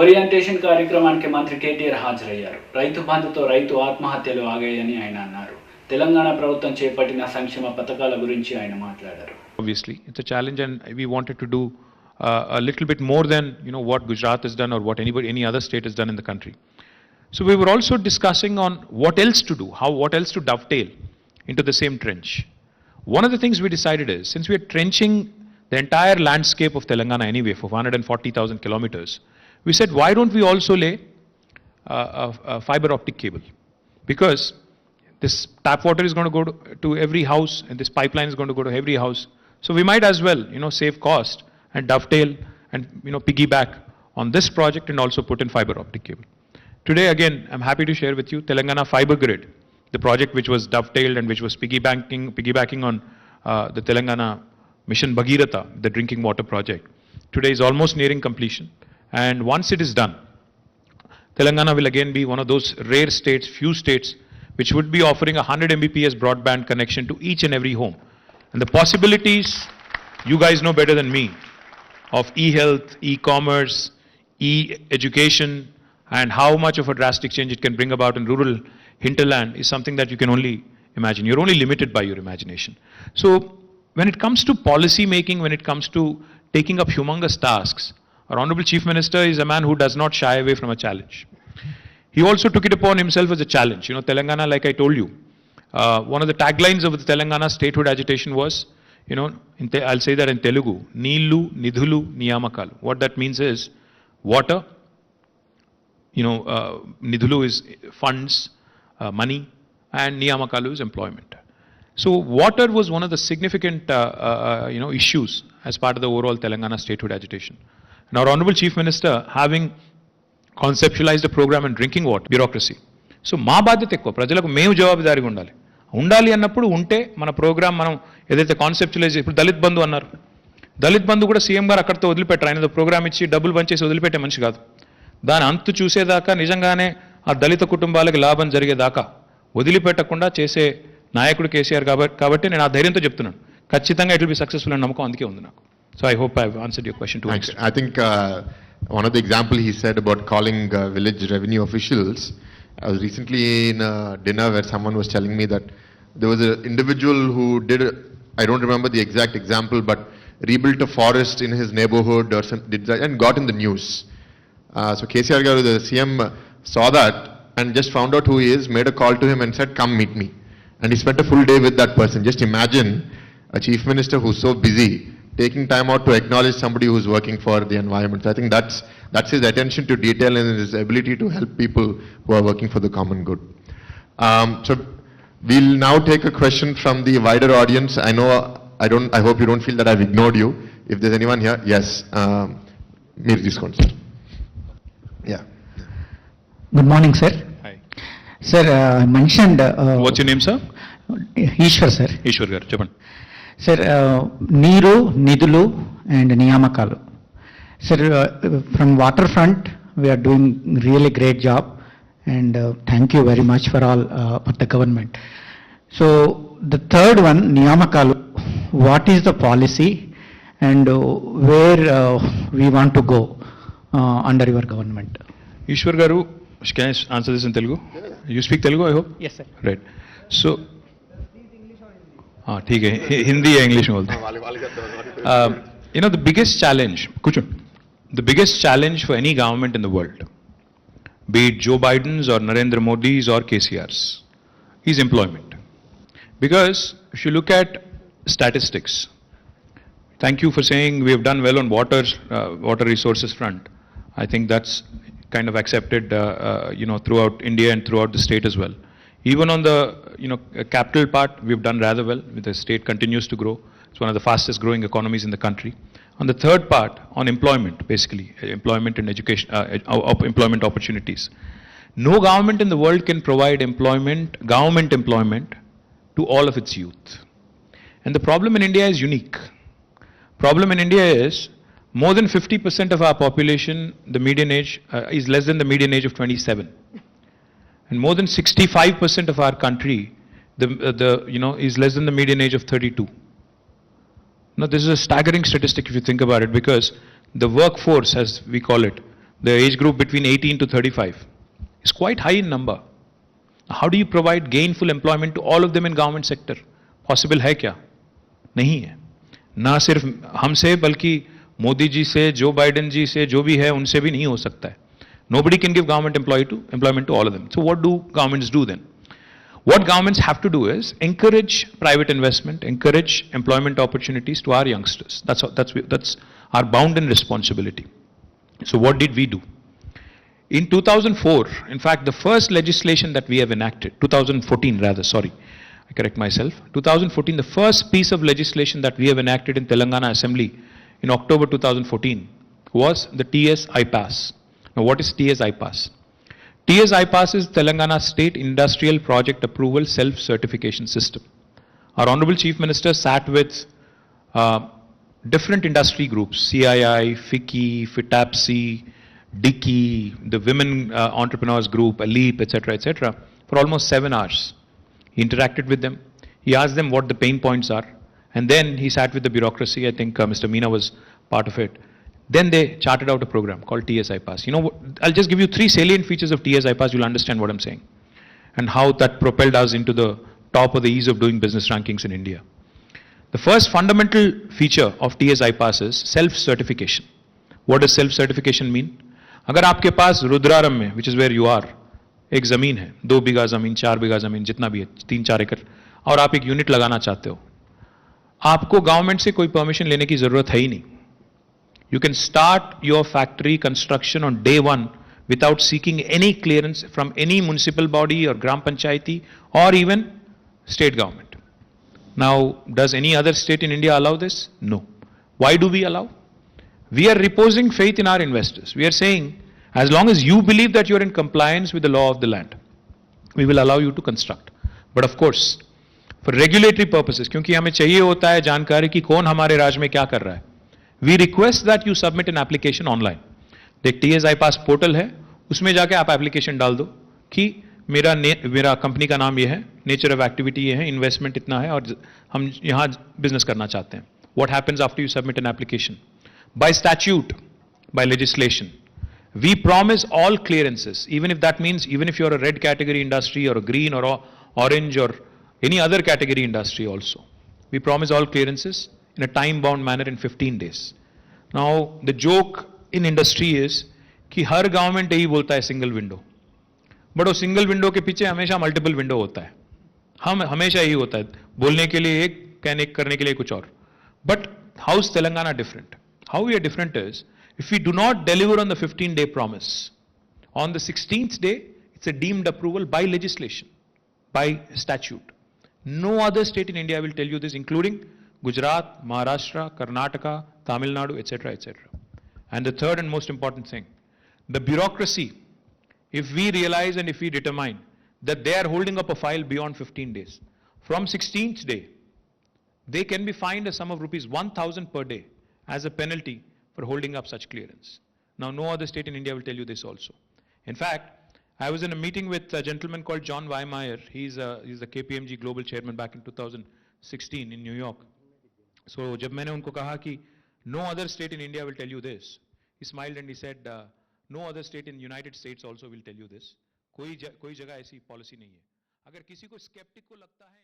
Orientation కార్యక్రమానికి మంత్రి కేటీఆర్ హాజరయ్యారు. రైతు బంధుతో రైతు ఆత్మహత్యలు ఆగాయని ఆయన అన్నారు. తెలంగాణ ప్రభుత్వం చేపట్టిన సంక్షేమ పథకాల గురించి ఆయన మాట్లాడారు. Obviously, it's a challenge, and we wanted to do a little bit more than what Gujarat has done or what any other state has done in the country. So we were also discussing on what else to do, what else to dovetail into the same trench. One of the things we decided is, since we are trenching the entire landscape of Telangana anyway for 140,000 kilometers, we said, why don't we also lay a fiber optic cable? Because this tap water is going to go to every house, and this pipeline is going to go to every house. So we might as well, save cost and dovetail and, piggyback on this project and also put in fiber optic cable. Today, again, I'm happy to share with you Telangana Fiber Grid, the project which was dovetailed and which was piggybacking on the Telangana Mission Bhagiratha, the drinking water project. Today is almost nearing completion. And once it is done, Telangana will again be one of those rare states, few states, which would be offering a 100 Mbps broadband connection to each and every home. And the possibilities, you guys know better than me, of e-health, e-commerce, e-education, and how much of a drastic change it can bring about in rural hinterland is something that you can only imagine. You're only limited by your imagination. So when it comes to policy making, when it comes to taking up humongous tasks, our Honorable Chief Minister is a man who does not shy away from a challenge. He also took it upon himself as a challenge. Telangana, like I told you, one of the taglines of the Telangana statehood agitation was, I'll say that in Telugu, Neelu, Nidhulu, Niyamakalu. What that means is water, Nidhulu is funds, money, and Niyamakalu is employment. So water was one of the significant, issues as part of the overall Telangana statehood agitation. And our Honorable Chief Minister, having conceptualized a program in drinking water, bureaucracy. So మా బాధ్యత ఎక్కువ, ప్రజలకు మేము జవాబుదారీగా ఉండాలి అన్నప్పుడు ఉంటే మన programme మనం ఏదైతే కాన్సెప్చువలైజ్, ఇప్పుడు దళిత్ బంధు అన్నారు, దళిత్ బంధు కూడా సీఎం గారు అక్కడితో వదిలిపెట్టారు. ఆయన ప్రోగ్రామ్ ఇచ్చి డబ్బులు పంచేసి వదిలిపెట్టే మనిషి కాదు. దాని అంతు చూసేదాకా, నిజంగానే ఆ దళిత కుటుంబాలకు లాభం జరిగేదాకా వదిలిపెట్టకుండా చేసే నాయకుడు కేసీఆర్ కాబట్టి నేను ఆ ధైర్యంతో చెప్తున్నాను, ఖచ్చితంగా ఇట్ విల్ బి సక్సెస్ఫుల్ అని నమ్మకం అందుకే ఉంది నాకు. So I hope I've answered your question to an extent. I think one of the example he said about calling village revenue officials, I was recently in a dinner where someone was telling me that there was an individual who did, I don't remember the exact example, but rebuilt a forest in his neighborhood or something, and got in the news. So KCR Garu, the CM, saw that and just found out who he is, made a call to him and said, come meet me. And he spent a full day with that person. Just imagine a chief minister who's so busy, taking time out to acknowledge somebody who's working for the environment. So I think that's his attention to detail and his ability to help people who are working for the common good. So we'll now take a question from the wider audience. I hope you don't feel that I've ignored you. If there's anyone here, yes. Meer Diskon, sir. Yeah. Good morning, sir. Hi. Sir, mentioned... What's your name, sir? Ishwar, sir. Ishwar garu, చెప్పండి. Sir, Neeru, Nidhulu and Niyamakalu. Sir, from waterfront, we are doing really great job, and thank you very much for all for the government. So the third one, Niyamakalu, what is the policy and where we want to go under your government? Ishwar garu, can I answer this in Telugu? You speak Telugu, I hope? Yes, sir. Right. So ठीक है, हिंदी या English में बोलते हैं. The biggest challenge, the biggest challenge for any government in the world, be it Joe Biden's or Narendra Modi's or KCR's, is employment. Because if you look at statistics, thank you for saying we have done well on water resources front. I think that's kind of accepted, throughout India and throughout the state as well. Even on the capital part, we've done rather well. The state continues to grow. It's one of the fastest growing economies in the country. On the third part, on employment, basically, employment and education, employment opportunities. No government in the world can provide government employment to all of its youth. And the problem in India is unique. Problem in India is more than 50% of our population, the median age is less than the median age of 27. And more than 65% of our country, is less than the median age of 32. Now, this is a staggering statistic if you think about it, because the workforce, as we call it, the age group between 18 to 35, is quite high in number. How do you provide gainful employment to all of them in government sector? Possible है क्या? नहीं है. ना सिर्फ हमसे बल्कि मोदी जी से, Joe Biden जी से, जो भी है उनसे भी नहीं हो सकता है. Nobody can give government employment to all of them. So what do governments do then? What governments have to do is encourage private investment, encourage employment opportunities to our youngsters. That's our bounden responsibility. So what did we do? In 2004, in fact, the first legislation that we have enacted, 2014 rather, sorry, I correct myself, 2014, the first piece of legislation that we have enacted in Telangana Assembly in October 2014 was the TS iPass. Now what is TS iPass? TS iPass is Telangana State Industrial Project Approval Self-Certification System. Our Honorable Chief Minister sat with different industry groups, CII, FICCI, FITAPSI, Dickey, the Women Entrepreneurs Group, ALEAP, etc., for almost 7 hours. He interacted with them. He asked them what the pain points are. And then he sat with the bureaucracy. I think Mr. Meena was part of it. Then they charted out a program called TS iPass. You know what? I'll just give you 3 salient features of TS iPass. You'll understand what I'm saying. And how that propelled us into the top of the ease of doing business rankings in India. The first fundamental feature of TS iPass is self-certification. What does self-certification mean? अगर आपके पास रुद्रारम में, which is where you are, एक ज़मीन है, 2 बीघा ज़मीन, 4 बीघा ज़मीन, जितना भी है, 3-4 एकड़, और आप एक यूनिट लगाना चाहते हो, आपको गवर्नमेंट से कोई परमिशन लेने की जरूरत है ही नहीं. You can start your factory construction on day one without seeking any clearance from any municipal body or Gram Panchayati or even state government. Now, does any other state in India allow this? No. Why do we allow? We are reposing faith in our investors. We are saying, as long as you believe that you are in compliance with the law of the land, we will allow you to construct. But of course, for regulatory purposes, क्योंकि हमें चाहिए होता है जानकारी कि कौन हमारे राज्य में क्या कर रहा है, we request that you submit an application online. एक TS iPass पोर्टल है, उसमें जाके आप एप्लीकेशन डाल दो कि मेरा कंपनी का नाम ये है, नेचर ऑफ एक्टिविटी ये है, इन्वेस्टमेंट इतना है और हम यहाँ बिजनेस करना चाहते हैं. What happens after you submit an application? By statute, by legislation, we promise all clearances, even if that means, even if you're a red category industry or a green or orange or any other category industry also. We promise all clearances in a time-bound manner in 15 days. Now, the joke in industry is कि हर government यही बोलता है single window, but वो single window के पीछे हमेशा multiple window होता है. हम हमेशा यही होता है, बोलने के लिए एक, करने के लिए कुछ और. But how is Telangana different? How we are different is, if we do not deliver on the 15-day promise, on the 16th day, it's a deemed approval by legislation, by statute. No other state in India will tell you this, including Gujarat, Maharashtra, Karnataka, Tamil Nadu, etc., etc. And the third and most important thing, the bureaucracy, if we realize and if we determine that they are holding up a file beyond 15 days, from 16th day, they can be fined a sum of rupees 1,000 per day as a penalty for holding up such clearance. Now, no other state in India will tell you this also. In fact, I was in a meeting with a gentleman called John Weimeyer. He's the KPMG global chairman back in 2016 in New York. So, जब मैंने उनको कहा कि no other state in India will tell you this, he smiled and he said, no other state in United States also will tell you this. कोई जगह ऐसी policy नहीं है. अगर किसी को स्केप्टिक को लगता है